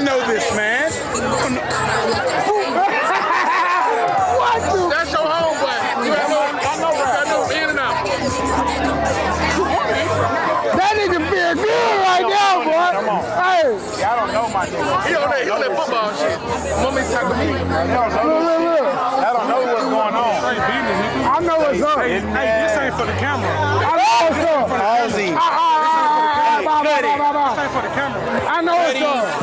know this, man. That's your homeboy. I know him in and out. That nigga feel good right now, boy. Come on. Hey. Y'all don't know my nigga. He on that football shit. Mommy talking to me. Look. I don't know what's going on. I know what's up. Hey, this ain't for the camera. I know what's up. Halsey. Bye. This ain't for the camera. I know what's up.